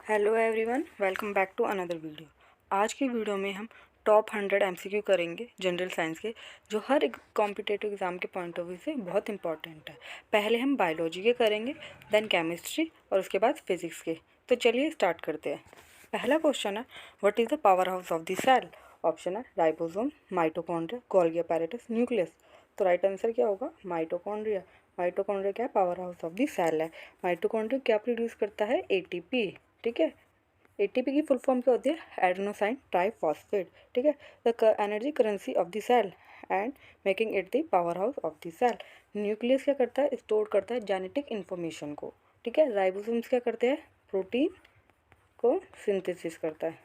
Hello everyone, welcome back to another video. आज की video में हम टॉप 100 एमसीक्यू करेंगे जनरल साइंस के, जो हर एक कॉम्पिटेटिव एग्ज़ाम के पॉइंट ऑफ व्यू से बहुत इंपॉर्टेंट है। पहले हम बायोलॉजी के करेंगे, देन केमिस्ट्री और उसके बाद फिजिक्स के। तो चलिए स्टार्ट करते हैं। पहला क्वेश्चन है, what is the power house of the cell? Option है ribosome, mitochondria, Golgi apparatus, nucleus. तो राइट आंसर क्या होगा? माइटोकॉन्ड्रिया। माइटोकॉन्ड्रिया क्या power house of the cell है? माइटोकॉन्ड्रिया क्या प्रोड्यूस करता है? एटीपी। ठीक है, एटीपी की फुल फॉर्म क्या होती है? Adenosine triphosphate. ठीक है, the energy currency of the cell and making it the power house of the cell. Nucleus क्या करता है? स्टोर करता है जेनेटिक इन्फॉर्मेशन को। ठीक है, राइबोसोम्स क्या करते हैं? प्रोटीन को सिंथेसिस करता है,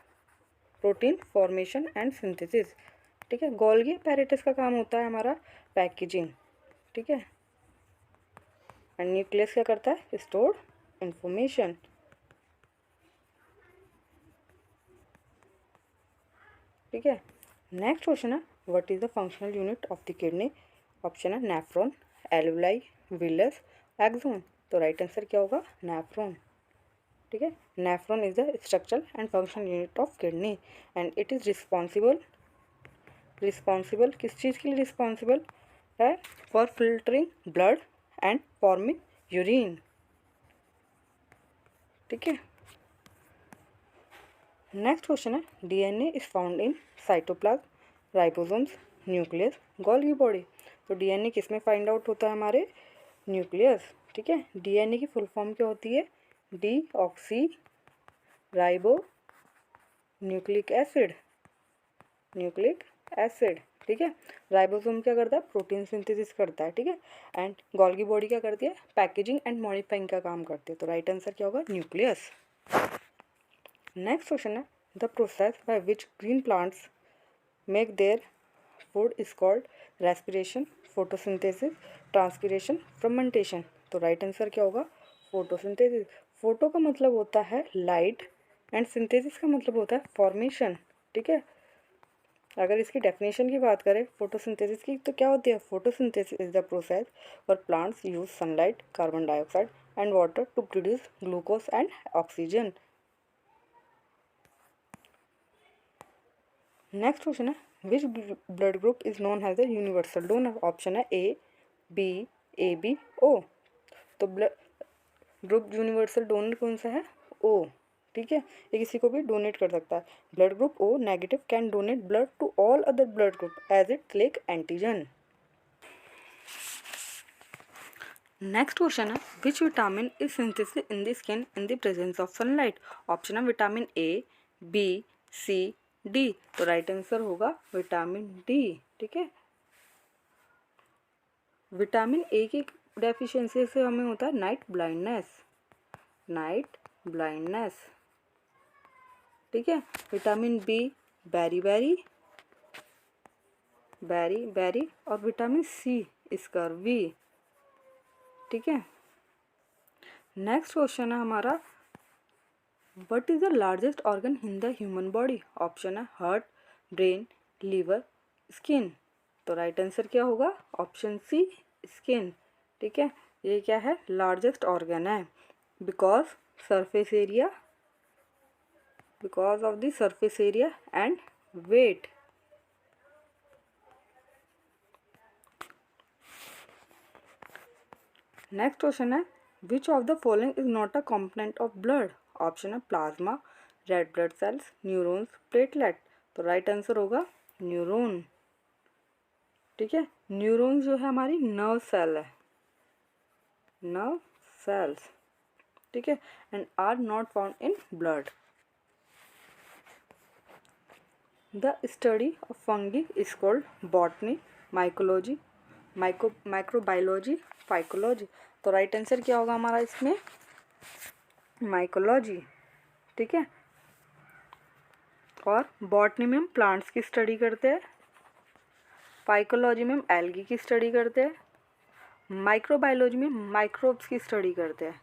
प्रोटीन फॉर्मेशन एंड सिंथेसिस। ठीक है, गोल्गी apparatus का काम होता है हमारा पैकेजिंग। ठीक है, एंड न्यूक्लियस क्या करता है? Store information. ठीक है, नेक्स्ट क्वेश्चन है, what is the functional unit of the kidney? Option है नेफ्रॉन, एल्वुलाई, विलस, एक्सोन। तो राइट आंसर क्या होगा? नेफ्रॉन। ठीक है, nephron is the structural and functional unit of kidney and it is responsible किस चीज़ के लिए रिस्पॉन्सिबल है? For filtering blood and forming urine. ठीक है, नेक्स्ट क्वेश्चन है, DNA is found in cytoplasm, ribosomes, nucleus, Golgi body. तो DNA किस में फाइंड आउट होता है? हमारे न्यूक्लियस। ठीक है, डीएनए की फुल फॉर्म क्या होती है? D oxy ribo nucleic acid, nucleic acid. ठीक है, राइबोसोम क्या करता है? प्रोटीन सिंथेसिस करता है। ठीक है, एंड गोल्गी बॉडी क्या करती है? पैकेजिंग एंड मॉडिफाइंग का काम करती है। तो राइट आंसर क्या होगा? न्यूक्लियस। नेक्स्ट क्वेश्चन है, the process by which green plants make their food is called respiration, photosynthesis, transpiration, fermentation. तो राइट आंसर क्या होगा? फोटोसिंथेसिस। फोटो का मतलब होता है लाइट एंड सिंथेसिस का मतलब होता है फॉर्मेशन। ठीक है, अगर इसकी डेफिनेशन की बात करें फोटोसिंथेसिस की, तो क्या होती है? फोटोसिंथेसिस इज द प्रोसेस और plants use sunlight, carbon dioxide and water to produce glucose and oxygen. Next question है, which blood group is known as the universal donor? Option है ए बी, ए बी, ओ। तो blood group universal donor कौन सा है? ओ। ठीक है, ये किसी को भी डोनेट कर सकता है। Blood group O negative can donate blood to all other blood group as it lack antigen. Next question है, which vitamin is synthesis in the skin in the presence of sunlight? Option है vitamin A, B, C, D. तो right answer होगा vitamin D. ठीक है, vitamin ए की deficiency से हमें होता है नाइट ब्लाइंडनेस, नाइट ब्लाइंडनेस। ठीक है, vitamin B berry berry, berry berry, और विटामिन सी स्कर्वी। ठीक है, नेक्स्ट क्वेश्चन है हमारा, what is the largest organ in the human body? Option है हार्ट, ब्रेन, लीवर, स्किन। तो राइट आंसर क्या होगा? Option C, skin. ठीक है, ये क्या है? लार्जेस्ट ऑर्गन है because surface area, because of the surface area and weight. Next question है, which of the following is not a component of blood? Option है plasma, red blood cells, neurons, platelet. तो right answer होगा neuron. ठीक है, neuron जो है हमारी nerve cell है, नर्व सेल्स। ठीक है, and are not found in blood. The study of fungi is called botany, mycology, microbiology, phycology. तो राइट आंसर क्या होगा हमारा इसमें? माइकोलॉजी। ठीक है, और बॉटनी में हम प्लांट्स की स्टडी करते हैं, फाइकोलॉजी में हम एल्गी की स्टडी करते हैं, माइक्रोबायोलॉजी में माइक्रोब्स की स्टडी करते हैं।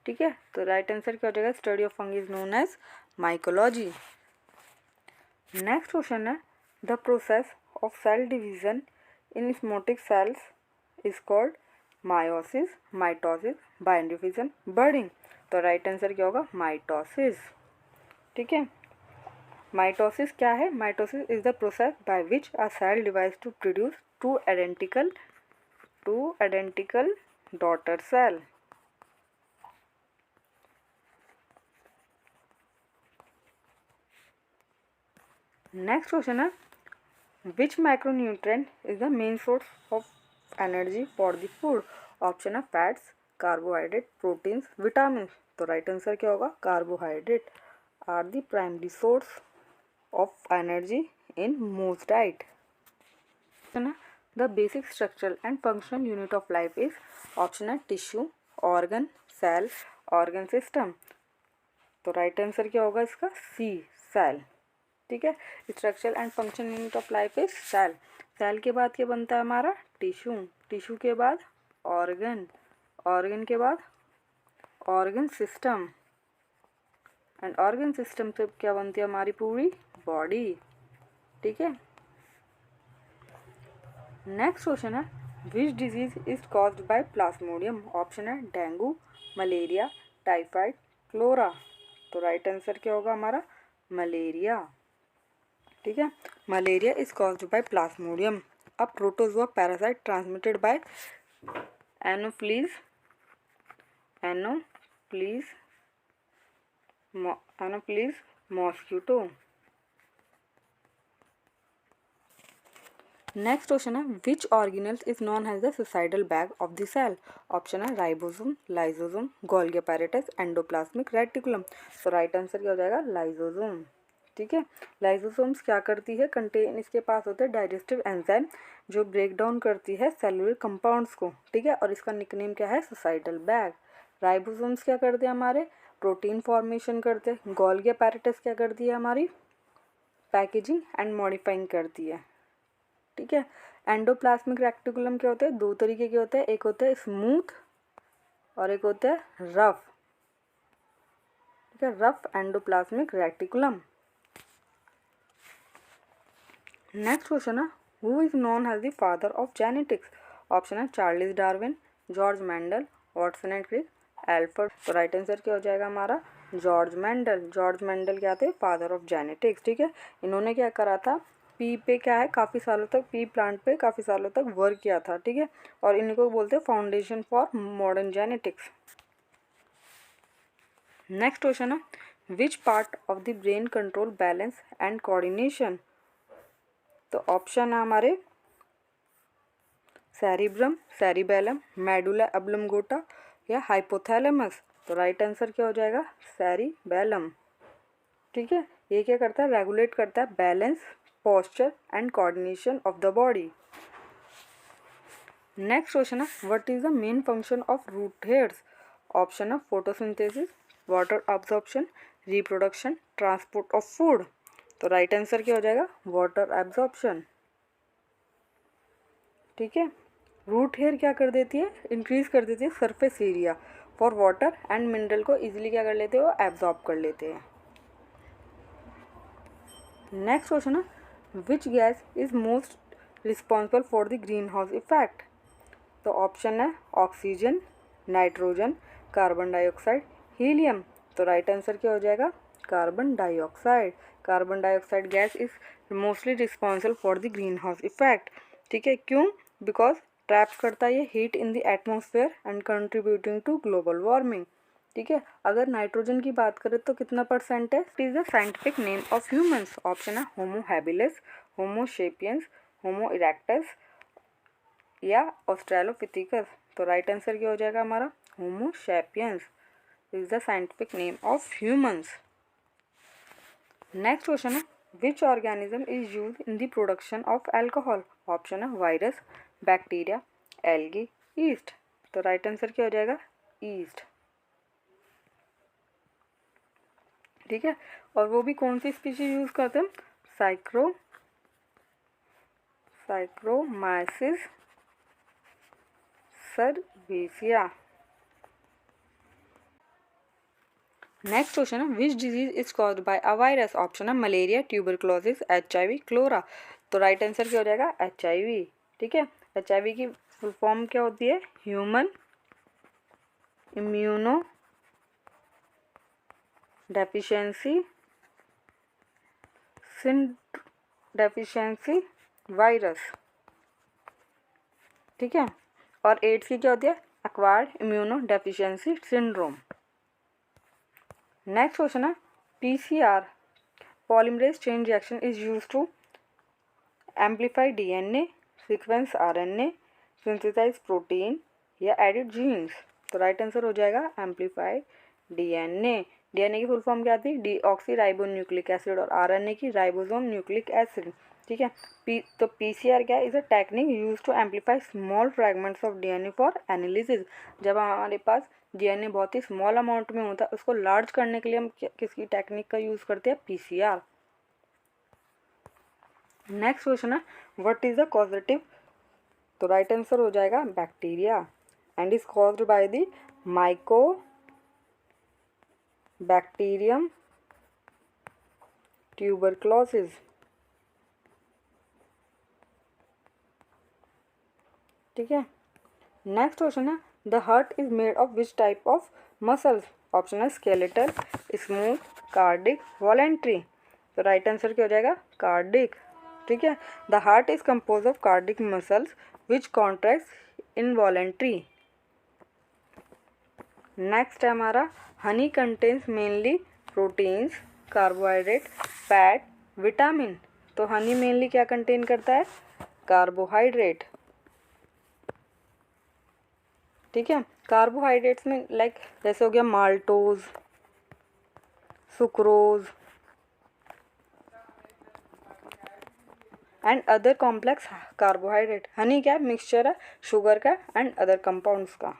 ठीक है, तो राइट आंसर क्या हो जाएगा? Study of fungi is known as mycology. Next question है, the process of cell division in somatic cells is called meiosis, mitosis, binary fission, budding. तो राइट आंसर क्या होगा? माइटोसिस। ठीक है, माइटोसिस क्या है? Mitosis is the process by which a cell divides to produce two identical daughter cell. Next question है which macronutrient is the main source of energy for the food? Option है fats, carbohydrate, proteins, vitamin. तो right answer क्या होगा? Carbohydrate are the primary source of energy in most diet. The basic structural and functional unit of life is. Option है tissue, organ, cell, organ system. तो right answer क्या होगा इसका? C, cell. ठीक है, structural and function unit of life is cell. Cell के बाद क्या बनता है हमारा? टिश्यू, टिश्यू के बाद ऑर्गन, ऑर्गन के बाद organ system, and organ system से क्या बनती है? हमारी पूरी बॉडी। ठीक है, नेक्स्ट क्वेश्चन है which disease is caused by plasmodium. Option है डेंगू, मलेरिया, टाइफाइड, क्लोरा। तो राइट आंसर क्या होगा हमारा? मलेरिया। ठीक है, malaria is caused by plasmodium, a protozoa parasite transmitted by anopheles mosquito. Next question है which organelles is known as the suicidal bag of the cell. Option है ribosome, lysosome, Golgi apparatus, endoplasmic reticulum. तो right answer क्या हो जाएगा? Lysosome. ठीक है, lysosomes क्या करती है? कंटेन, इसके पास होते हैं डाइजेस्टिव एंजाइम जो ब्रेक डाउन करती है सेलुलर कंपाउंड्स को। ठीक है, और इसका निकनेम क्या है? Suicidal bag. राइबोसोम्स क्या करते हैं? हमारे प्रोटीन फॉर्मेशन करते हैं। गोल्गी apparatus क्या करती है? हमारी पैकेजिंग एंड मॉडिफाइंग करती है। ठीक है, एंडोप्लाज्मिक रेटिकुलम क्या होते हैं? दो तरीके के होते हैं, एक होता है स्मूथ और एक होता है रफ। ठीक है, rough endoplasmic reticulum. Next question है who is known as the father of genetics. Option है Charles Darwin, George Mendel, Watson and Crick, Alfred. तो राइट आंसर क्या हो जाएगा हमारा? George Mendel. जॉर्ज मेंडल क्या थे? Father of genetics. ठीक है, इन्होंने क्या करा था? पी पे क्या है? काफ़ी सालों तक पी प्लांट पे काफ़ी सालों तक वर्क किया था। ठीक है, और इनको बोलते हैं foundation for modern genetics. Next question है which part of the brain control balance and coordination. तो ऑप्शन है हमारे सेरिब्रम, सेरिबेलम, मेडुला ऑब्लोंगेटा या हाइपोथैलेमस। तो राइट आंसर क्या हो जाएगा? सेरिबेलम। ठीक है, ये क्या करता है? रेगुलेट करता है balance, posture and coordination of the body. Next question है what is the main function of root hairs. Option है photosynthesis, water absorption, reproduction, transport of food. तो राइट आंसर क्या हो जाएगा? Water absorption. ठीक है, रूट हेयर क्या कर देती है? इंक्रीज कर देती है surface area for water and mineral को इजीली क्या कर लेते हैं? वो एब्जॉर्ब कर लेते हैं। नेक्स्ट क्वेश्चन है which gas is most responsible for the green house effect. तो ऑप्शन है oxygen, nitrogen, carbon dioxide, helium. तो राइट आंसर क्या हो जाएगा? Carbon dioxide. Carbon dioxide gas is mostly responsible for the green house effect. ठीक है, क्यों? Because trap करता है ये heat in the atmosphere and contributing to global warming. ठीक है, अगर नाइट्रोजन की बात करें तो कितना परसेंट है? It is the scientific name of humans. Option है Homo habilis, Homo sapiens, Homo erectus या ऑस्ट्रेलोपिथेकस। तो राइट आंसर क्या हो जाएगा हमारा? Homo sapiens is the scientific name of humans. Next question है which organism is use in the production of alcohol. Option है virus, bacteria, algae, yeast. तो right answer क्या हो जाएगा? ईस्ट। ठीक है, और वो भी कौन सी स्पीशीज यूज करते हैं? साइक्रोमाइसिस सर्वेसिया। नेक्स्ट क्वेश्चन है which disease is caused bye a virus. Option है मलेरिया, ट्यूबरक्लोसिस, HIV, क्लोरा। तो राइट आंसर क्या हो जाएगा? HIV। ठीक है, HIV की फुल फॉर्म क्या होती है? Human immunodeficiency deficiency virus, ठीक है। और एड्स की क्या होती है, acquired immunodeficiency syndrome. Next question है PCR polymerase chain reaction is used to amplify DNA, sequence RNA, synthesize protein या एडिट जीन्स। तो राइट आंसर हो जाएगा एम्पलीफाई डीएनए। डीएनए की फुल फॉर्म क्या थी, डीऑक्सी राइबो न्यूक्लिक एसिड, और RNA की राइबोसोम न्यूक्लिक एसिड, ठीक है। तो पीसीआर क्या is a technique use to amplify small fragments of DNA for analysis. जब हमारे पास डीएनए बहुत ही स्मॉल अमाउंट में होता है, उसको लार्ज करने के लिए हम किसकी टेक्निक का यूज करते हैं, पीसीआर। नेक्स्ट क्वेश्चन है व्हाट इज द कॉजेटिव। तो राइट आंसर हो जाएगा bacteria, and is caused by the mycobacterium tuberculosis, ठीक है। नेक्स्ट क्वेश्चन है the heart is made of which type of muscles. Option है स्केलेटल, स्मूथ, कार्डिक, वॉलेंट्री। तो right answer क्या हो जाएगा, कार्डिक, ठीक है। The heart is compose of cardiac muscles which contract involuntary. Next है हमारा honey contains mainly proteins, carbohydrate, fat, vitamin. तो हनी मेनली क्या कंटेन करता है, कार्बोहाइड्रेट, ठीक है। कार्बोहाइड्रेट्स में लाइक जैसे हो गया maltose, sucrose and other complex carbohydrate. Honey क्या है, मिक्सचर है शुगर का एंड अदर कंपाउंड्स का।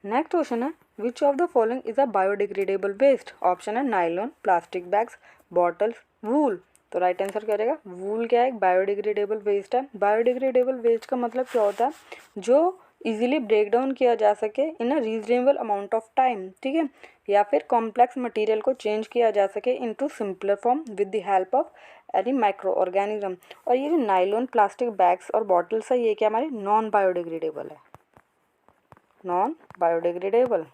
नेक्स्ट क्वेश्चन है which of the following is a biodegradable waste. Option है nylon, plastic bags, bottles, wool. तो राइट आंसर क्या रहेगा, वूल क्या है, बायोडिग्रेडेबल वेस्ट है। बायोडिग्रेडेबल वेस्ट का मतलब क्या होता है, जो इजीली ब्रेक डाउन किया जा सके in a reasonable amount of time, ठीक है, या फिर कॉम्प्लेक्स मटेरियल को चेंज किया जा सके into simpler form with the help of any micro organism. और ये जो नाइलॉन, प्लास्टिक बैग्स और बॉटल्स है, ये क्या हमारे नॉन बायोडिग्रेडेबल है, नॉन बायोडिग्रेडेबल।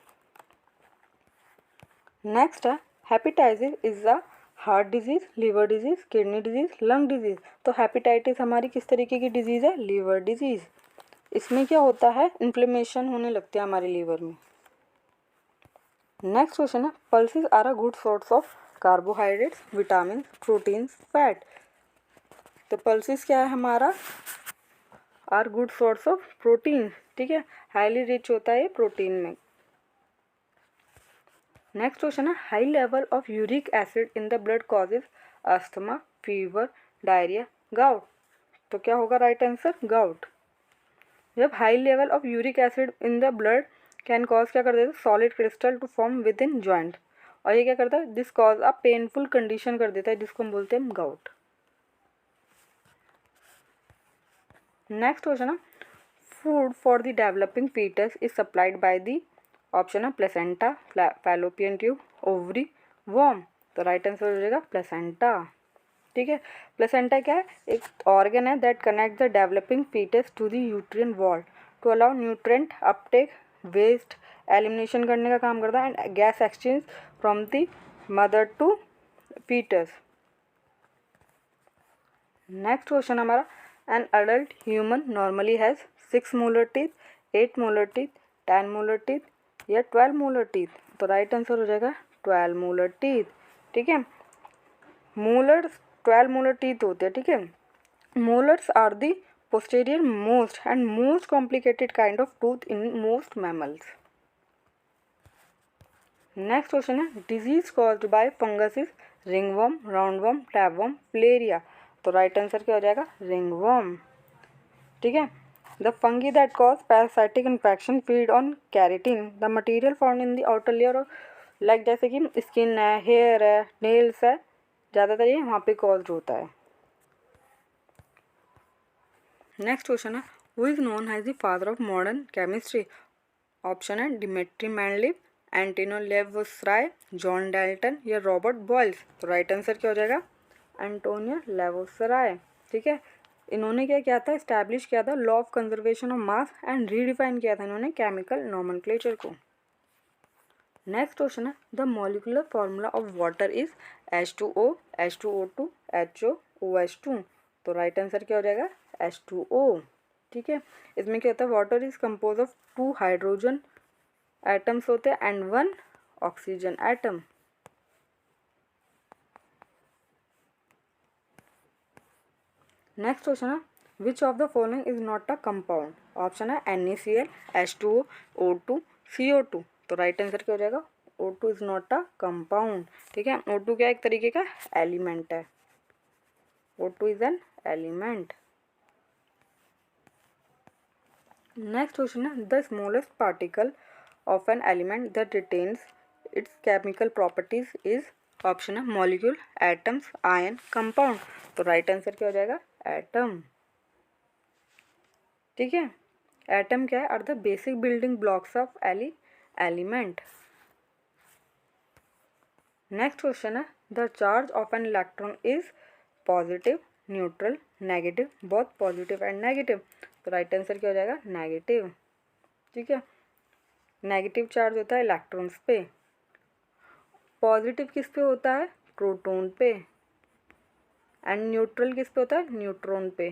नेक्स्ट है hepatitis is a heart disease, liver disease, kidney disease, lung disease. तो हेपेटाइटिस हमारी किस तरीके की डिजीज है, लिवर डिजीज। इसमें क्या होता है, इन्फ्लेमेशन होने लगती है हमारे लीवर में। नेक्स्ट क्वेश्चन है pulses are a good source of carbohydrates, vitamin, proteins, fat. तो पल्सेस क्या है हमारा, are good source of protein, ठीक है, हाईली रिच होता है प्रोटीन में। नेक्स्ट क्वेश्चन है high level of uric acid in the blood causes asthma, fever, diarrhoea, gout. तो क्या होगा राइट आंसर, गाउट। जब high level of uric acid in the blood can cause क्या कर देता है, solid crystal to form within joint. और ये क्या करता है, this cause a painful condition कर देता है, जिसको हम बोलते हैं गाउट। नेक्स्ट क्वेश्चन है food for the developing fetus is supplied by the, option है प्लेसेंटा, फैलोपियन ट्यूब, ओवरी, वॉर्म। तो राइट आंसर हो जाएगा प्लेसेंटा, ठीक है। प्लेसेंटा क्या है, एक ऑर्गन है that connect the developing fetus to the uterine wall to allow nutrient uptake, waste elimination करने का काम करता है and gas exchange from the mother to fetus. Next question हमारा an adult human normally has 6 molar teeth, 8 molar teeth, 10 molar teeth या 12 molar teeth. तो right answer हो जाएगा 12 मोलर टीथ, ठीक है। मोलर्स 12 मोलर टीथ होते हैं, ठीक है। Molars are the posterior most and most complicated kind of tooth in most mammals. Next question है disease caused by fungus is ringworm, roundworm, tapeworm, filaria. तो राइट आंसर क्या हो जाएगा, रिंगवर्म, ठीक है। The fungi that cause parasitic infection feed on keratin, the material found in the outer layer of, like जैसे कि skin है, hair है, नेल्स है, ज़्यादातर ये वहाँ पे कॉज्ड होता है। नेक्स्ट क्वेश्चन है who is known as the father of modern chemistry. Option है Dmitri Mendeleev, Antonio Lavoisier, John Dalton या रॉबर्ट बॉयल्स। तो राइट आंसर क्या हो जाएगा, एंटोनियो लेवोस्राय, ठीक है। इन्होंने क्या किया था, इस्टेब्लिश किया था law of conservation of mass and redefine किया था इन्होंने केमिकल नॉमेनक्लेचर को। नेक्स्ट क्वेश्चन है the molecular formula of water is H2O, H2O2, HO, OH2। तो राइट आंसर क्या हो जाएगा H2O। ठीक है, इसमें क्या होता है water is compose of 2 hydrogen atoms होते हैं and 1 oxygen atom. Next question है which of the following is not a compound. Option है NaCl, H2O, O2, CO2। तो राइट आंसर क्या हो जाएगा O2 is not a compound. ठीक है, O2 क्या एक तरीके का एलिमेंट है, O2 is an element. Next question है the smallest particle of an element that retains its chemical properties is. Option है मॉलिक्यूल, एटम्स, आयन, कंपाउंड। तो राइट आंसर क्या हो जाएगा एटम। ठीक है, एटम क्या है are the basic building blocks of element. Next question है the charge of an electron is positive, neutral, negative, both positive and negative. तो राइट आंसर क्या हो जाएगा नेगेटिव। ठीक है, नेगेटिव चार्ज होता है इलेक्ट्रॉन्स पे, पॉजिटिव किस पे होता है प्रोटॉन पे, एंड न्यूट्रल किस पे होता है न्यूट्रॉन पे।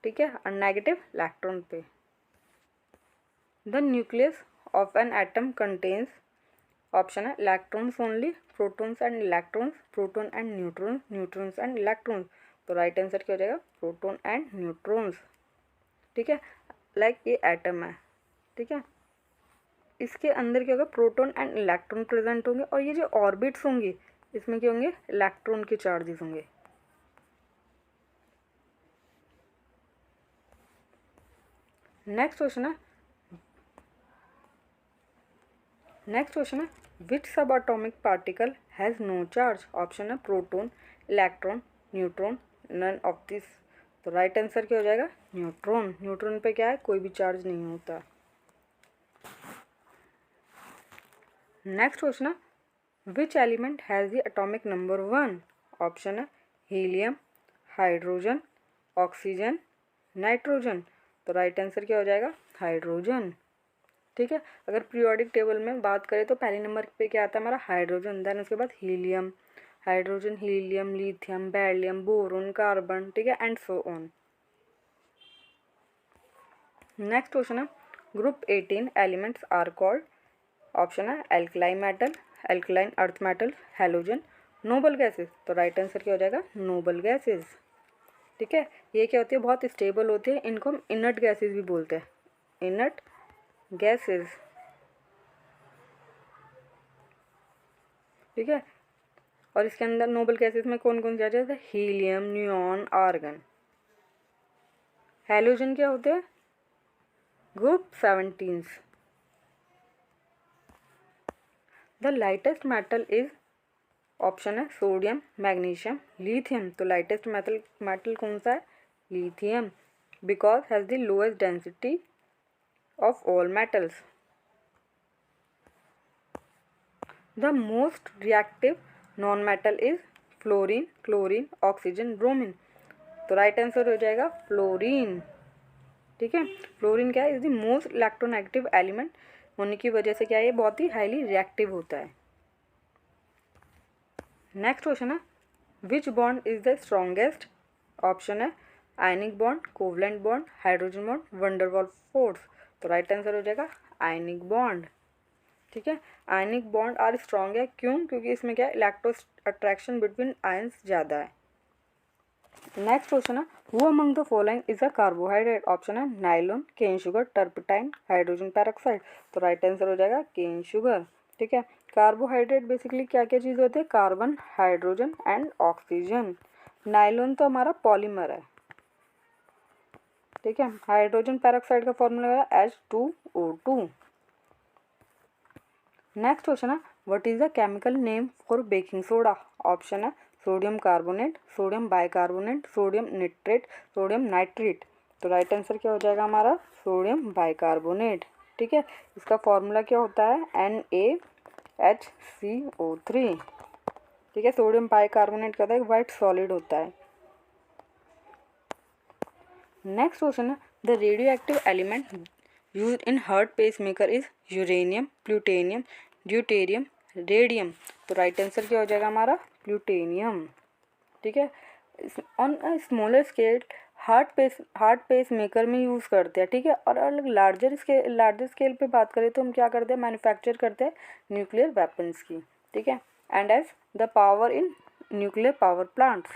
ठीक है, और नेगेटिव इलेक्ट्रॉन पे। The nucleus of an atom contains. Option है electrons only, protons and electrons, proton and neutrons, neutrons and electrons. तो राइट आंसर क्या हो जाएगा प्रोटॉन एंड न्यूट्रॉन्स। ठीक है, लाइक ये एटम है। ठीक है, इसके अंदर क्या होगा प्रोटॉन एंड इलेक्ट्रॉन प्रेजेंट होंगे और ये जो ऑर्बिट्स होंगे इसमें क्या होंगे इलेक्ट्रॉन के चार्जेस होंगे। नेक्स्ट क्वेश्चन है which subatomic particle has no charge. Option है proton, electron, neutron, none of this. तो राइट आंसर क्या हो जाएगा न्यूट्रॉन। न्यूट्रॉन पे क्या है कोई भी चार्ज नहीं होता। नेक्स्ट क्वेश्चन है which element has the atomic number 1। Option है हीलियम, हाइड्रोजन, ऑक्सीजन, नाइट्रोजन। तो राइट आंसर क्या हो जाएगा हाइड्रोजन। ठीक है, अगर पीरियोडिक टेबल में बात करें तो पहले नंबर पे क्या आता है हमारा हाइड्रोजन, देन उसके बाद helium, hydrogen, helium, lithium, beryllium, boron, carbon. ठीक है, and so on. Next question है group 18 elements are called. Option है alkaline metal, alkaline earth metal, halogen, noble gases. तो राइट आंसर क्या हो जाएगा नोबल गैसेस। ठीक है, ये क्या होती है बहुत स्टेबल होती है, इनको हम इनर्ट गैसेस भी बोलते हैं, इनर्ट गैसेस। ठीक है, और इसके अंदर नोबल गैसेस में कौन कौन से आ जाते हैं हीलियम, नियॉन, आर्गन। हैलोजन क्या होते हैं group 17। The lightest metal is. Option है सोडियम, मैग्नीशियम, लिथियम। तो लाइटेस्ट मेटल कौन सा है lithium, because has the lowest density of all metals. The most reactive non metal is fluorine, chlorine, oxygen, bromine. तो right answer हो जाएगा fluorine. ठीक है, फ्लोरीन क्या है is the most electronegative element होने की वजह से क्या है ये बहुत ही हाईली रिएक्टिव होता है। नेक्स्ट क्वेश्चन है which bond is the strongest. Option है ionic bond, covalent bond, hydrogen bond, van der Waals force. तो राइट आंसर हो जाएगा आयनिक बॉन्ड। ठीक है, आयनिक बॉन्ड आर स्ट्रॉन्ग है क्यों, क्योंकि इसमें क्या है इलेक्ट्रो अट्रैक्शन बिटवीन आयंस ज़्यादा है। नेक्स्ट क्वेश्चन है who among the following is a carbohydrate. Option है nylon, cane sugar, turpentine, hydrogen peroxide. तो राइट आंसर हो जाएगा केन शुगर। ठीक है, कार्बोहाइड्रेट बेसिकली क्या क्या चीज़ होती है carbon, hydrogen and oxygen. Nylon तो हमारा पॉलीमर है। ठीक है, हाइड्रोजन पेरोक्साइड का फॉर्मूला है H2O2। नेक्स्ट क्वेश्चन है what is the chemical name for baking soda. Option है sodium carbonate, sodium bicarbonate, sodium nitrate, sodium nitrate. तो राइट आंसर क्या हो जाएगा हमारा सोडियम बाइकार्बोनेट। ठीक है, इसका फॉर्मूला क्या होता है NaHCO3। ठीक है, सोडियम बाइकार्बोनेट क्या होता है वाइट सॉलिड होता है। नेक्स्ट क्वेश्चन है the radioactive element use in heart pacemaker is uranium, plutonium, deuterium, radium. तो राइट आंसर क्या हो जाएगा हमारा प्लूटेनियम। ठीक है, on a smaller scale heart pacemaker में यूज़ करते हैं। ठीक है, और अलग लार्जर स्केल पे बात करें तो हम क्या करते हैं, मैन्युफैक्चर करते हैं न्यूक्लियर वेपन्स की। ठीक है, and as the power in nuclear power plants.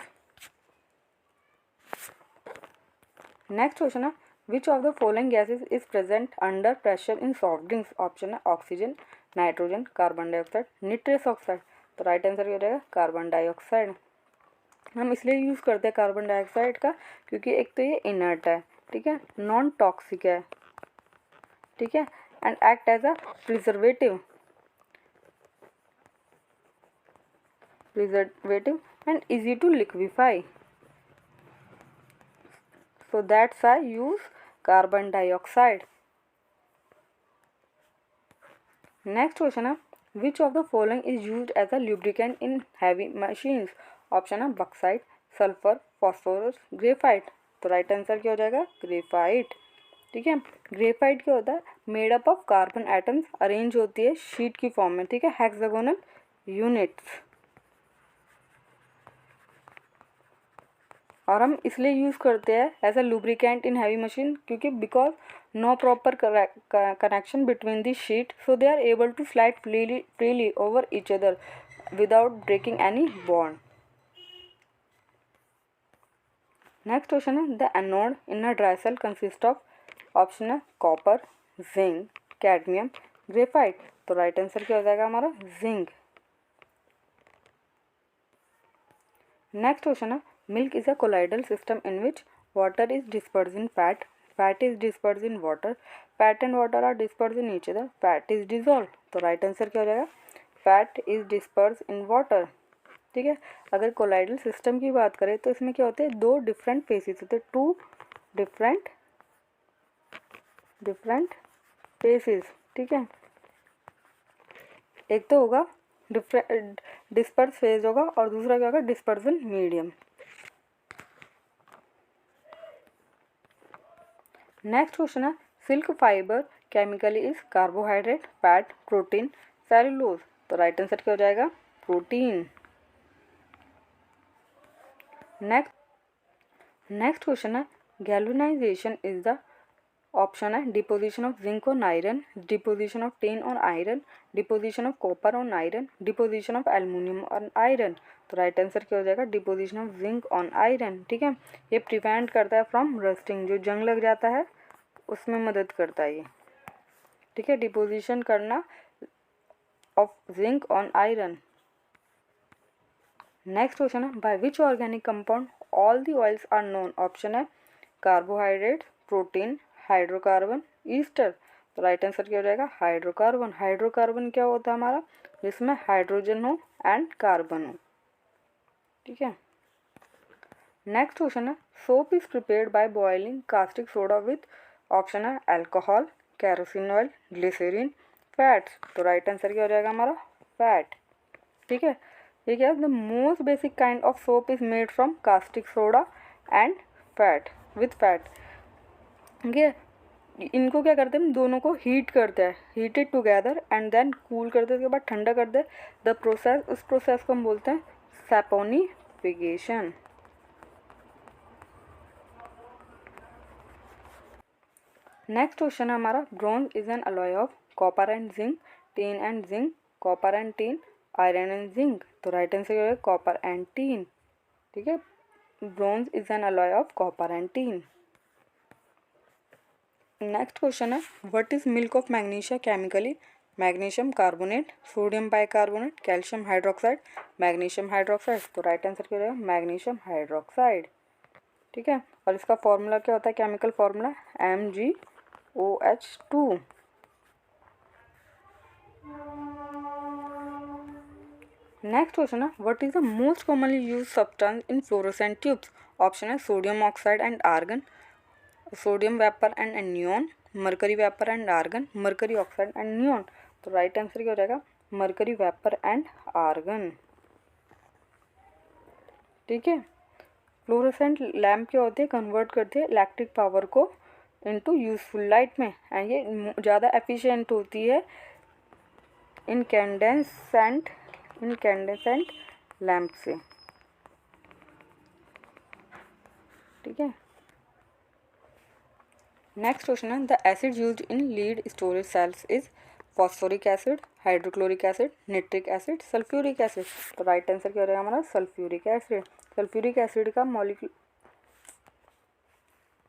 Next question है which of the following gases is present under pressure in soft drinks. Option है oxygen, nitrogen, carbon dioxide, nitrous oxide. तो right answer क्या हो जाएगा carbon dioxide. हम इसलिए use करते हैं कार्बन डाइऑक्साइड का क्योंकि एक तो ये इनर्ट है, ठीक है, नॉन टॉक्सिक है, ठीक है, and act as a preservative and easy to liquefy, so that's I use carbon dioxide. Next question है which of the following is used as a lubricant in heavy machines? Option है bauxite, sulphur, phosphorus, graphite. तो right answer क्या हो जाएगा graphite. ठीक है, graphite क्या होता है, made up of carbon atoms, arrange होती है शीट की फॉर्म में, ठीक है, हेक्सागोनल यूनिट्स। और हम इसलिए यूज़ करते हैं as a lubricant in heavy machine क्योंकि because no proper connection between the sheet, so they are able to slide freely over each other without breaking any bond. Next question है the anode in a dry cell consist of. Option है copper, zinc, cadmium, graphite. तो right answer क्या हो जाएगा हमारा zinc. Next question है milk is a colloidal system in which water is disperse in fat, fat is disperse in water, fat and water are disperse in each other, fat is dissolve. तो right answer क्या हो जाएगा fat is disperse in water. ठीक है, अगर colloidal system की बात करें तो इसमें क्या होते हैं दो डिफरेंट फेसेस होते हैं, टू डिफरेंट फेसेस। ठीक है, एक तो होगा डिस्पर्स फेज होगा और दूसरा क्या होगा डिस्पर्सन मीडियम। नेक्स्ट क्वेश्चन है silk fibre chemically is carbohydrate, fat, protein, cellulose. तो राइट आंसर क्या हो जाएगा प्रोटीन। नेक्स्ट क्वेश्चन है गैल्वेनाइजेशन इज द। ऑप्शन है deposition of zinc on iron, deposition of tin on iron, deposition of copper on iron, deposition of aluminium on iron. तो right answer क्या हो जाएगा deposition of zinc on iron. ठीक है, ये prevent करता है फ्रॉम रस्टिंग, जो जंग लग जाता है उसमें मदद करता है ये। ठीक है, डिपोजिशन करना of zinc on iron. Next question है by which organic compound all the oils are known. Option है कार्बोहाइड्रेट, प्रोटीन, हाइड्रोकार्बन, ईस्टर। तो राइट आंसर क्या हो जाएगा हाइड्रोकार्बन। हाइड्रोकार्बन क्या होता है हमारा जिसमें हाइड्रोजन हो एंड कार्बन हो। ठीक है, नेक्स्ट क्वेश्चन है soap is prepared by boiling caustic soda with. Option है alcohol, kerosene oil, glycerine, fats. तो राइट आंसर क्या हो जाएगा हमारा फैट। ठीक है, ये क्या है the most basic kind of soap is made from caustic soda and fat with fat. ठीक है, इनको क्या करते हैं हम दोनों को हीट करते हैं, heated together and then cool करते हैं, उसके बाद ठंडा करते हैं द प्रोसेस, उस प्रोसेस को हम बोलते हैं सैपोनिफिकेशन। नेक्स्ट क्वेश्चन है हमारा bronze is an alloy of copper and zinc, tin and zinc, copper and tin, iron and zinc. तो राइट आंसर क्या है कॉपर एंड टीन। ठीक है, bronze is an alloy of copper and tin. Next question है what is milk of magnesia chemically. Magnesium carbonate, sodium bicarbonate, calcium hydroxide, magnesium hydroxide. तो right answer क्या है magnesium hydroxide. ठीक है, और इसका फॉर्मूला क्या होता है chemical formula MgOH2। Next question है what is the most commonly use substance in fluorescent tubes. Option है sodium oxide and argon, sodium vapour and neon, mercury vapour and argon, mercury oxide and neon. तो right answer क्या हो जाएगा mercury vapour and argon. ठीक है, fluorescent lamp क्या होती है कन्वर्ट करती है इलेक्ट्रिक पावर को इनटू यूजफुल लाइट में, एंड ये ज़्यादा एफिशिएंट होती है इनकैंडेसेंट लैम्प से। ठीक है, नेक्स्ट क्वेश्चन है the acid used in lead storage cells is phosphoric acid, hydrochloric acid, nitric acid, sulphuric acid. तो राइट आंसर क्या हो जाएगा हमारा सल्फ्यूरिक एसिड। सल्फ्यूरिक एसिड का मॉलिक्यूल।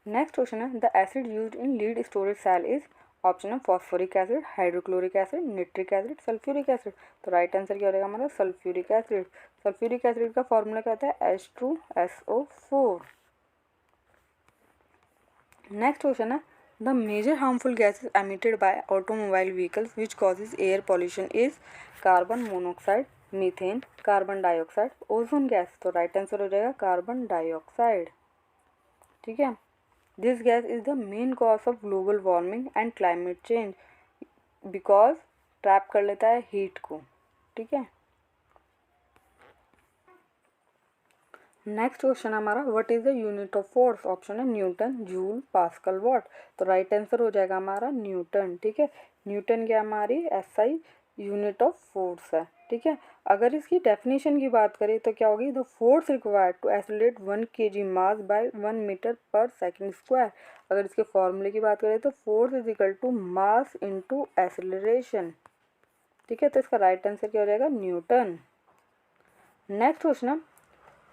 नेक्स्ट क्वेश्चन है the acid used in lead storage cell is option है phosphoric acid, hydrochloric acid, nitric acid, sulphuric acid. तो right answer क्या हो जाएगा हमारा सल्फ्यूरिक एसिड। सल्फ्यूरिक एसिड का फॉर्मूला क्या होता है H2SO4। नेक्स्ट क्वेश्चन है the major harmful gases emitted by automobile vehicles which causes air pollution is carbon monoxide, methane, carbon dioxide, ozone gas. तो राइट आंसर हो जाएगा कार्बन डाइऑक्साइड। ठीक है, this gas is the main cause of global warming and climate change because trap कर लेता है heat को। ठीक है, नेक्स्ट क्वेश्चन हमारा what is the unit of force. Option है न्यूटन, जूल, पास्कल, वॉट। तो राइट आंसर हो जाएगा हमारा न्यूटन। ठीक है, न्यूटन क्या हमारी SI यूनिट ऑफ फोर्स है। ठीक है, अगर इसकी डेफिनेशन की बात करें तो क्या होगी the force required to accelerate 1 kg mass by 1 metre per second square. अगर इसके फॉर्मूले की बात करें तो force is equal to mass into acceleration. ठीक है, तो इसका राइट आंसर क्या हो जाएगा newton. Next question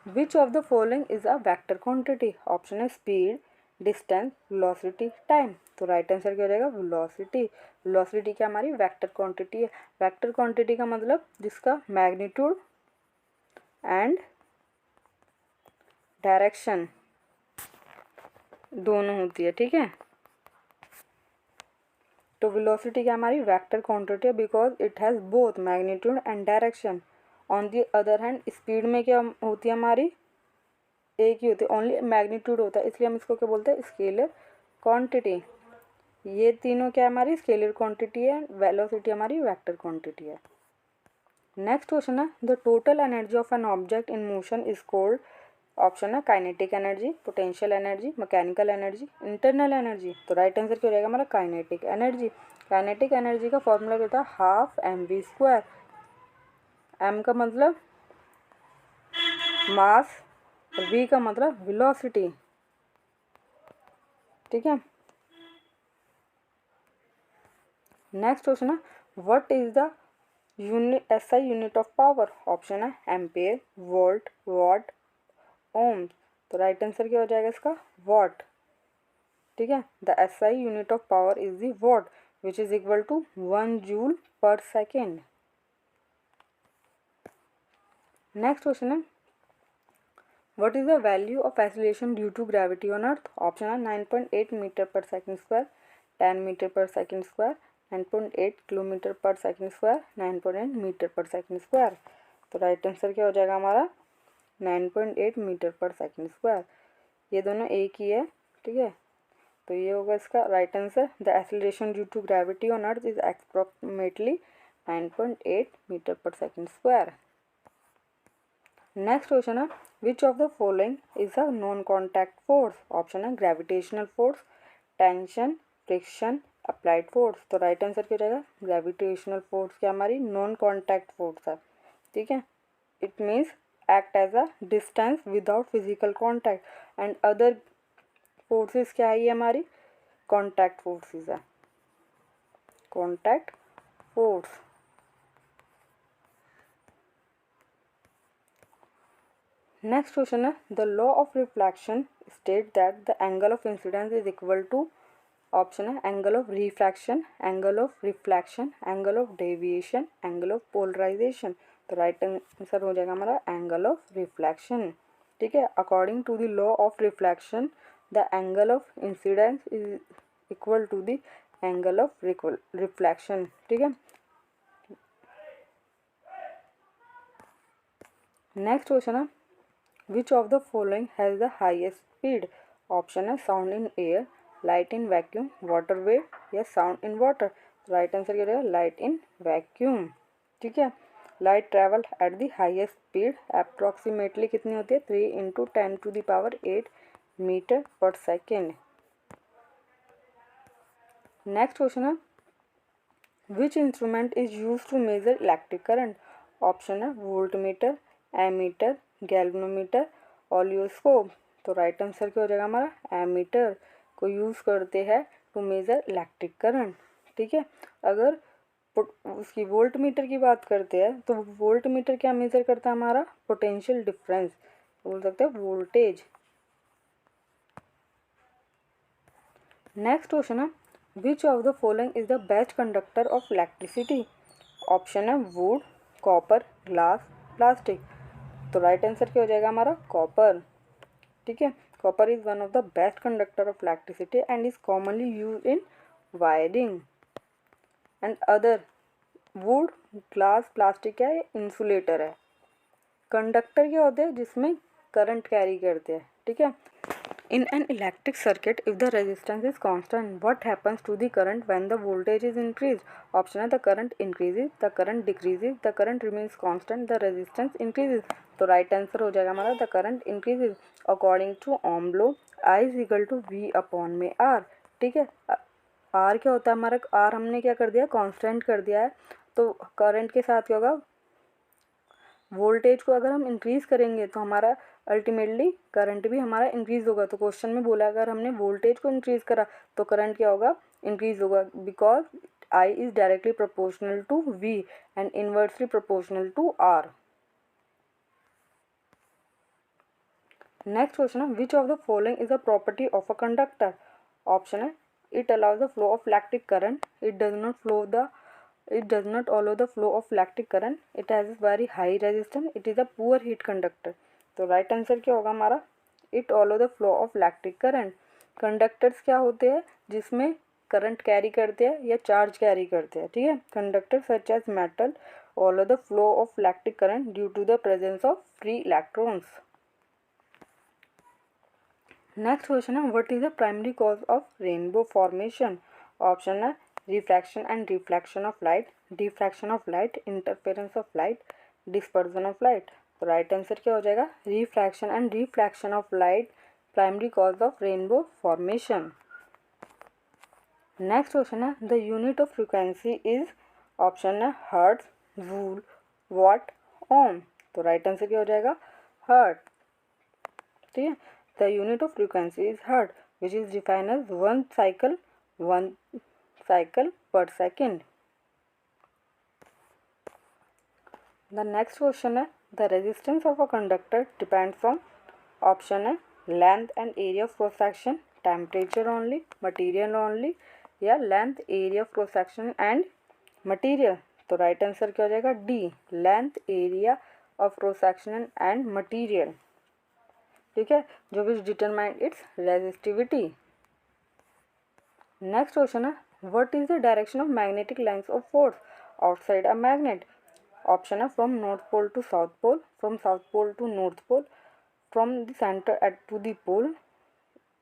Which of the following is a vector quantity? Option है स्पीड, डिस्टेंस, वेलोसिटी, टाइम। तो राइट आंसर क्या हो जाएगा वेलोसिटी। वेलोसिटी क्या हमारी वेक्टर क्वांटिटी है। वेक्टर क्वांटिटी का मतलब जिसका मैग्नीट्यूड एंड डायरेक्शन दोनों होती है। ठीक है, तो वेलोसिटी क्या हमारी वेक्टर क्वांटिटी है because it has both magnitude and direction. On the other hand speed में क्या होती है हमारी एक ही होती है, ओनली मैग्नीट्यूड होता है, इसलिए हम इसको क्या बोलते हैं स्केलर क्वांटिटी। ये तीनों क्या हमारी स्केलर क्वांटिटी है, वेलोसिटी हमारी वेक्टर क्वांटिटी है। नेक्स्ट क्वेश्चन है the total energy of an object in motion is called. Option है kinetic energy, potential energy, mechanical energy, internal energy. तो राइट आंसर क्या हो जाएगा हमारा काइनेटिक एनर्जी। काइनेटिक एनर्जी का फॉर्मूला क्या होता है हाफ mv²। m का मतलब मास, v का मतलब वेलोसिटी। ठीक है, नेक्स्ट क्वेश्चन है what is the unit SI unit of power. Option है एम्पेयर, वोल्ट, वॉट, ओम। तो राइट आंसर क्या हो जाएगा इसका वॉट। ठीक है, the SI unit of power is the watt which is equal to 1 joule per second. Next question है What is the value of acceleration due to gravity on Earth? Option है 9.8 metre per second square, 10 metre per second square, 9.8 kilometre पर second square, 9.8 metre per second square. तो right answer क्या हो जाएगा हमारा 9.8 metre per second square. ये दोनों एक ही है। ठीक है, तो ये होगा इसका right answer. The acceleration due to gravity on earth is approximately 9.8 metre per second square. Next question है which of the following is a non contact force. Option है gravitational force, tension, friction, applied force. तो right answer क्या रहेगा gravitational force क्या हमारी non contact force है। ठीक है, it means act as a distance without physical contact and other forces क्या है ये हमारी कॉन्टैक्ट फोर्सेस है, कॉन्टैक्ट फोर्स। नेक्स्ट क्वेश्चन है the law of reflection state that the angle of incidence is equal to. Option है angle of refraction, angle of reflection, angle of deviation, angle of polarisation. तो right answer हो जाएगा हमारा angle of reflection. ठीक है, according to the law of reflection the angle of incidence is equal to the angle of reflection. ठीक है, next question है Which of the following has the highest speed? Option है sound in air, light in vacuum, water wave या sound in water. Right answer क्या रहेगा light in vacuum. ठीक है, light travel at the highest speed approximately कितनी होती है 3 × 10⁸ metre per second. Next question है which instrument is use to measure electric current. Option है voltmeter, ammeter, galvanometer, oscilloscope. तो राइट आंसर क्या हो जाएगा हमारा एमीटर को यूज़ करते हैं टू मेजर इलेक्ट्रिक करंट। ठीक है, अगर उसकी वोल्ट मीटर की बात करते हैं तो वोल्ट मीटर क्या मेजर करता है हमारा पोटेंशियल डिफरेंस, बोल सकते हैं वोल्टेज। नेक्स्ट क्वेश्चन है which of the following is the best conductor of electricity. Option है वुड, कॉपर, ग्लास, प्लास्टिक। तो राइट आंसर क्या हो जाएगा हमारा कॉपर। ठीक है, copper is one of the best conductor of electricity and is commonly use in wiring and other. Would, glass, plastic क्या है इंसुलेटर है। कंडक्टर क्या होते हैं जिसमें करंट कैरी करते हैं। ठीक है, in an electric circuit if the resistance is constant what happens to the current when the voltage is increased। option है the current increases, the current decreases, the current remains constant, the resistance increases। तो right answer हो जाएगा हमारा the current increases according to Ohm law I is equal to V upon में R। ठीक है, R क्या होता है हमारा, R हमने क्या कर दिया कांस्टेंट कर दिया है, तो करंट के साथ क्या होगा वोल्टेज को अगर हम इंक्रीज करेंगे तो हमारा अल्टीमेटली करंट भी हमारा इंक्रीज होगा। तो क्वेश्चन में बोला अगर हमने वोल्टेज को इंक्रीज करा तो करंट क्या होगा इंक्रीज होगा because I is directly proportional to V and inversely proportional to R. Next question है which of the following is a property of a conductor. Option है it allows the flow of electric current, it does not allow the flow of electric current, it has a very high resistance, it is a poor heat conductor। तो right answer क्या होगा हमारा it alloy the flow of electric current. Conductors क्या होते हैं जिसमें current carry करते हैं या चार्ज कैरी करते हैं। ठीक है, conductor such as metal allow the flow of electric current due to the presence of free electrons. Next question है what is the primary cause of rainbow formation. Option है refraction and reflection of light, diffraction of light, interference of light, dispersion of light। तो right answer क्या हो जाएगा refraction and reflection of light primary cause of rainbow formation। Next question है the unit of frequency is. Option है hertz, joule, watt, ohm. तो right answer क्या हो जाएगा हर्ट। ठीक है, the unit of frequency is hertz which is defined as one cycle per second। The next question है the resistance of a conductor depends on। option है length and area of cross section, temperature only, material only, या length, area of cross section and material। तो right answer क्या हो जाएगा D length, area of cross section and material. ठीक है, जो विच determine its resistivity. Next question है what is the direction of magnetic lines of force outside a magnet। option है from north pole to south pole, from south pole to north pole, from the center to the pole,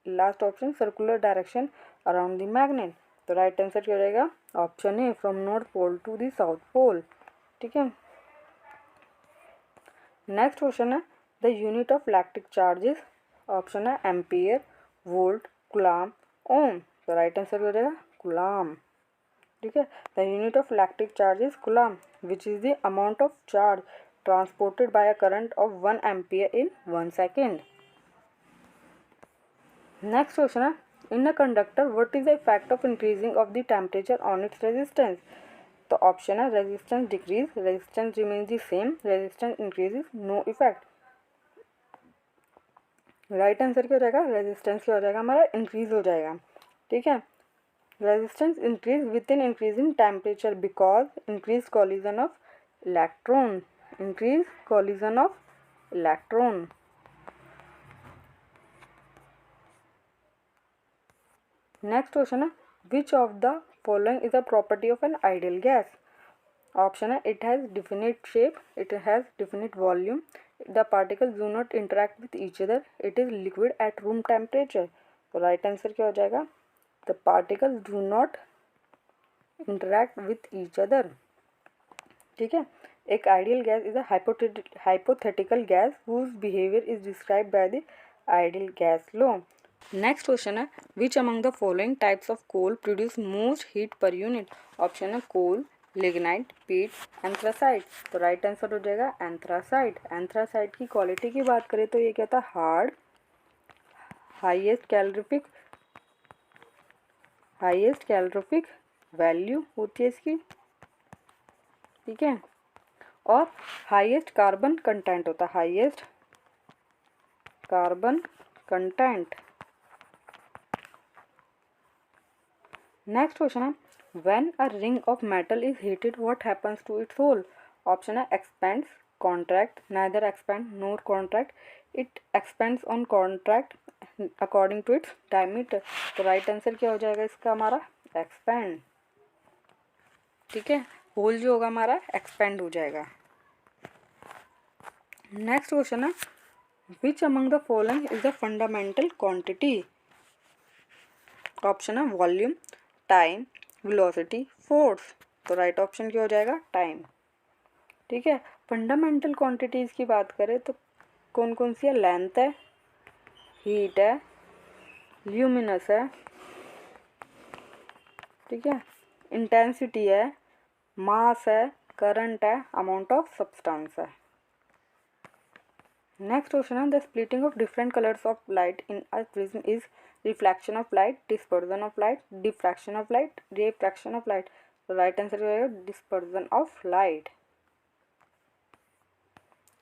last option circular direction around the magnet। तो right answer क्या हो जाएगा option है from north pole to the south pole। ठीक है, next question है the unit of electric charges. Option है ampere, volt, coulomb, ohm. तो राइट आंसर क्या हो जाएगा कूलम। ठीक है, the unit of electric charge is coulomb which is the amount of charge transported by a current of 1 ampere in 1 second. Next question है in a conductor what is the effect of increasing of the temperature on its resistance. तो option है resistance decrease, resistance remains the same, resistance increases, no effect. Right answer क्या हो जाएगा resistance क्या हो जाएगा हमारा इंक्रीज हो जाएगा। ठीक है, resistance increase within increasing temperature because increased collision of electron, increased collision of electron। next question है which of the following is a property of an ideal gas। option है it has definite shape, it has definite volume, the particles do not interact with each other, it is liquid at room temperature। तो right answer क्या हो जाएगा the particles do not interact with each other। ठीक है, एक ideal gas is a hypothetical gas whose behavior is described by the ideal gas law। Next question है which among the following types of coal produce most heat per unit. Option है coal, lignite, peat, anthracite. तो right answer हो जाएगा anthracite. Anthracite की quality की बात करें तो ये क्या था, हार्ड, हाईएस्ट कैलोरीफिक वैल्यू होती है इसकी, ठीक है, और हाईएस्ट कार्बन कंटेंट होता है, highest carbon content. Next question है when a ring of metal is heated what happens to its hole. Option है expands, contract, neither expand nor contract, it expands on contract according to its diameter. तो right answer क्या हो जाएगा इसका हमारा, expand, ठीक है, होल जो होगा हमारा एक्सपेंड हो जाएगा। नेक्स्ट क्वेश्चन है which among the following is the fundamental quantity. Option है वॉल्यूम, टाइम, वेलोसिटी, फोर्स। तो राइट ऑप्शन क्या हो जाएगा, टाइम, ठीक है। फंडामेंटल क्वांटिटीज की बात करें तो कौन कौन सी है, लेंथ है, हीट है, ल्यूमिनस है, ठीक है, इंटेंसिटी है, मास है, करंट है, अमाउंट ऑफ सब्सटेंस है। नेक्स्ट क्वेश्चन है the splitting of different colours of light in a prism is reflection of light, dispersion of light, diffraction of light, refraction of light. तो right answer क्या होगा, dispersion of light.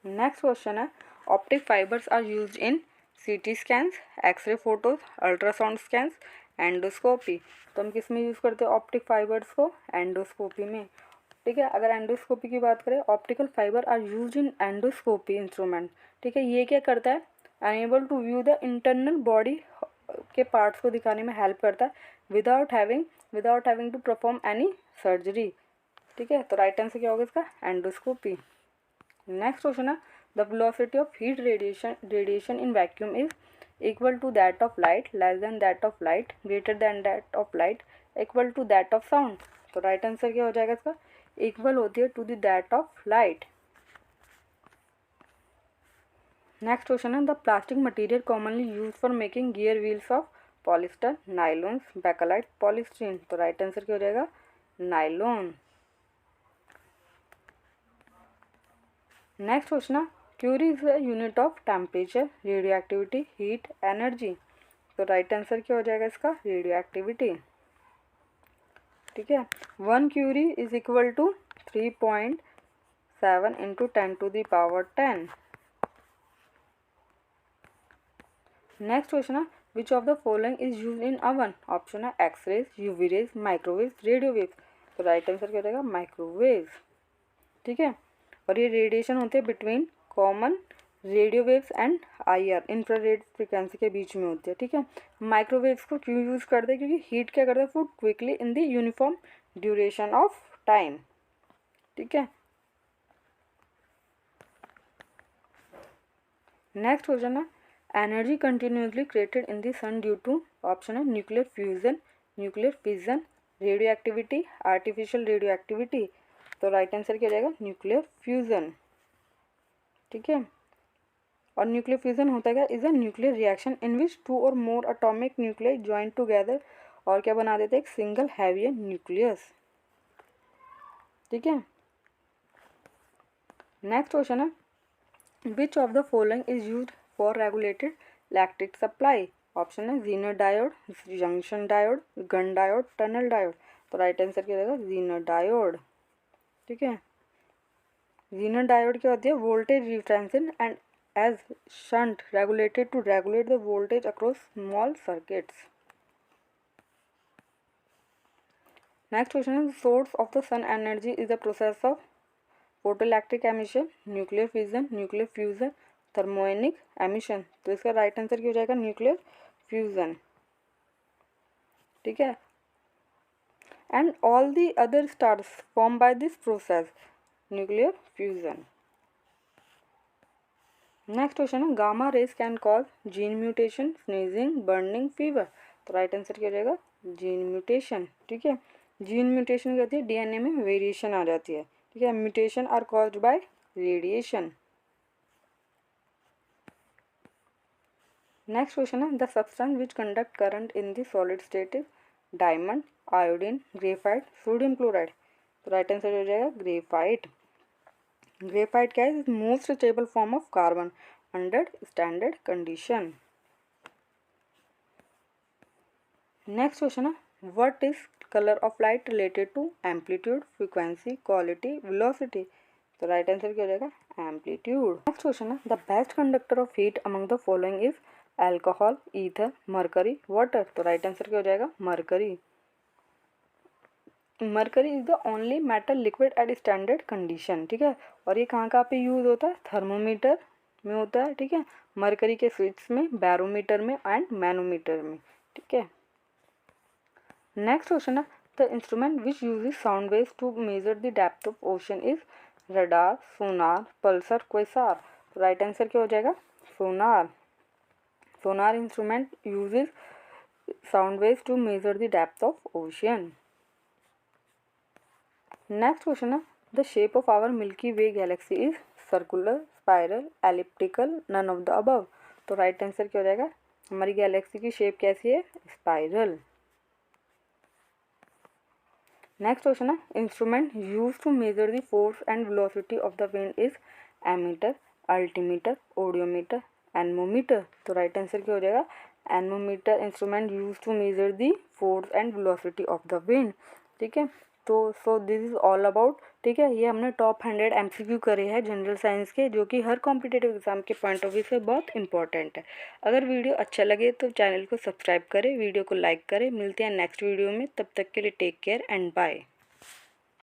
Next question है optic fibres are used in CT scans, X ray photos, ultrasound scans, endoscopy. तो हम किस में use करते हैं ऑप्टिक फाइबर्स को, एंडोस्कोपी में, ठीक है। अगर एंडोस्कोपी की बात करें, optical fibre are used in endoscopy instrument, ठीक है। ये क्या करता है, enable to view the internal body के पार्ट्स को दिखाने में हेल्प करता है without having to perform any surgery, ठीक है। तो राइट आंसर क्या होगा इसका, एंडोस्कोपी। नेक्स्ट क्वेश्चन है the velocity of heat radiation in vacuum is equal to that of light, less than that of light, greater than that of light, equal to that of sound. तो right answer क्या हो जाएगा इसका, equal होती है to the that of light. Next question है the plastic material commonly use for making gear wheels of polyester, nylons, bakelite, polystyrene. तो right answer क्या हो जाएगा, नाइलॉन। नेक्स्ट क्वेश्चन है curie is the unit of temperature, radio activity, heat, energy. तो right answer क्या हो जाएगा इसका, रेडियो एक्टिविटी, ठीक है। 1 curie is equal to 3.7 into 10⁻10। Next question है which of the following is use in oven. Option है X rays, UV rays, microwave, radio wave. तो राइट आंसर क्या हो जाएगा, माइक्रोवेव, ठीक है। और ये रेडिएशन होते हैं between common radio waves and IR, infrared frequency के बीच में होती है, ठीक है। माइक्रोवेव्स को क्यों यूज़ करते हैं, क्योंकि हीट क्या करता है, food quickly in the uniform duration of time, ठीक है। नेक्स्ट क्वेश्चन है energy continuously created in the sun due to. Option है nuclear fusion, nuclear fission, radio activity, artificial radio activity. तो राइट आंसर क्या जाएगा, न्यूक्लियर फ्यूजन, ठीक है। और न्यूक्लियर फ्यूजन होता है क्या, is a nuclear reaction in which 2 or more atomic nuclear join together और क्या बना देते हैं, एक सिंगल हैवियर न्यूक्लियस, ठीक है। नेक्स्ट क्वेश्चन है which of the following is used for regulated electric supply. Option है zener diode, junction diode, gun diode, tunnel diode. तो राइट आंसर क्या रहेगा, जीनर डायोड, ठीक है। जीनर डायोड क्या होती है, voltage referencing and as shunt regulated to regulate the voltage across small circuits. Next question is source of the sun energy is the process of photoelectric emission, nuclear fission, nuclear fusion, thermionic emission। तो इसका right answer क्या हो जाएगा, nuclear fusion, ठीक है। And all the other stars form by this process, nuclear fusion. Next question है gamma rays can cause gene mutation, sneezing, burning, fever. तो right answer क्या हो जाएगा, जीन म्यूटेशन, ठीक है। जीन म्यूटेशन क्या होती है, डीएनए में वेरिएशन आ जाती है, ठीक है। Mutation are caused by radiation. Next question है the substance which conduct current in the solid state is diamond, iodine, graphite, sodium chloride. तो राइट आंसर हो जाएगा ग्रेफाइट। ग्रेफाइट क्या है? Most stable form of carbon under standard condition. Next question है what is colour of light related to amplitude, frequency, quality, velocity. तो right answer क्या हो जाएगा? एम्पलीट्यूड। नेक्स्ट क्वेश्चन है the best conductor of heat among the following is alcohol, ether, mercury, water. तो right answer क्या हो जाएगा? Mercury. Mercury is the only metal liquid at standard condition, ठीक है। और ये कहाँ पे यूज होता है? थर्मोमीटर में होता है, ठीक है। मरकरी के स्विच में, बैरोमीटर में एंड मैनोमीटर में, ठीक है। नेक्स्ट क्वेश्चन है the instrument which uses sound waves to measure the depth of ocean is radar, sonar, pulsar, quasar. Right answer क्या हो जाएगा? Sonar. Sonar instrument uses sound waves to measure the depth of ocean. Next question है the shape of our milky way galaxy is circular, spiral, elliptical, none of the above. तो right answer क्या हो जाएगा? हमारी galaxy की shape कैसी है? Spiral. Next question है instrument use to measure the force and velocity of the wind is ammeter, altimeter, audiometer, anemometer. तो राइट आंसर क्या हो जाएगा? Anemometer instrument use to measure the force and velocity of the wind, ठीक है। तो so this is all about, ठीक है। ये हमने टॉप 100 MCQ करे हैं जनरल साइंस के, जो कि हर कॉम्पिटेटिव एग्जाम के पॉइंट ऑफ व्यू से बहुत इंपॉर्टेंट है। अगर वीडियो अच्छा लगे तो चैनल को सब्सक्राइब करें, वीडियो को लाइक करें। मिलते हैं नेक्स्ट वीडियो में, तब तक के लिए टेक केयर एंड बाय।